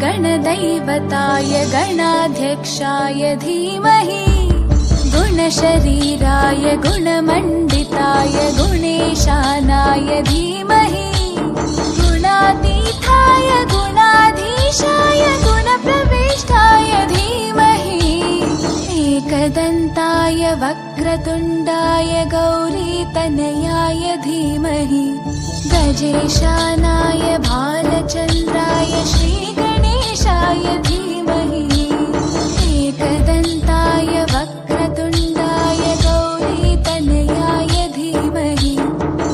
गणदैवताय गणाध्यक्षाय धीमहि गुणशरीराय गुणमण्डिताय गुणेशानाय धीमहि गुणातीताय गुणाधीशाय गुणप्रविष्टाय धीमहि एकदन्ताय वक्रतुण्डाय गौरीतनयाय धीमहि गजेशानाय भालचन्द्राय श्रीगणेशाय धीमहि एकदन्ताय वक्रतुण्डाय गौरीतनयाय धीमहि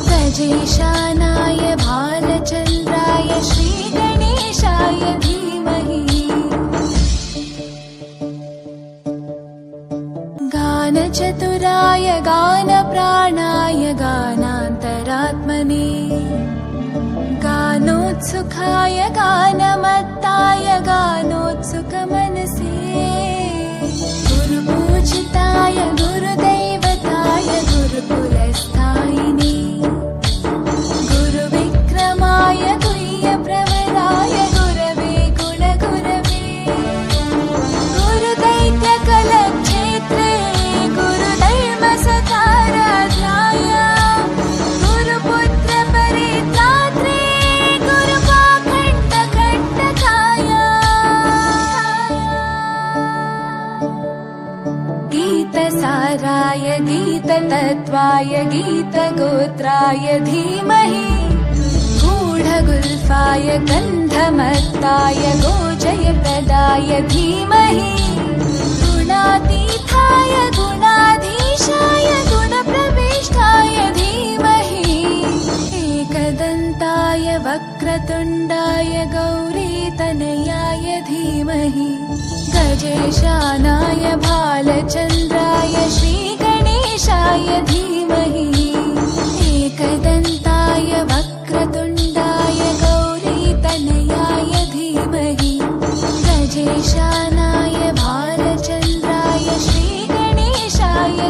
गजेशानाय भालचन्द्राय श्रीगणेशाय धीमहि गानचतुराय गानप्राणाय गानान्तरात्मने गानोत्सुकाय गानमत्ताय गानोत्सुकमनसे गुरुपूजिताय गुरुदैवताय गुरुकुलस्थायिने गुरुविक्रमाय गुह्यप्रवराय गुरवे गुणगुरवे गुरुदैत्यकलक्षेत्रे गुरुधर्मसकाराध्याय गुरुपुत्रपरित्रात्रे गुरुपाखण्डकण्टकाय गीतसाराय गीततत्त्वाय गीतगोत्राय धीमहि गूढगुल्फाय गन्धमत्ताय गोजयप्रदाय धीमहि गुणातीताय गुणाधीशाय गुणप्रविष्टाय धीमहि एकदन्ताय वक्रतुण्डाय गौरीतनयाय धीमहि गजेशानाय भालचन्द्राय श्रीगणेशाय धीमहि एकदन्ताय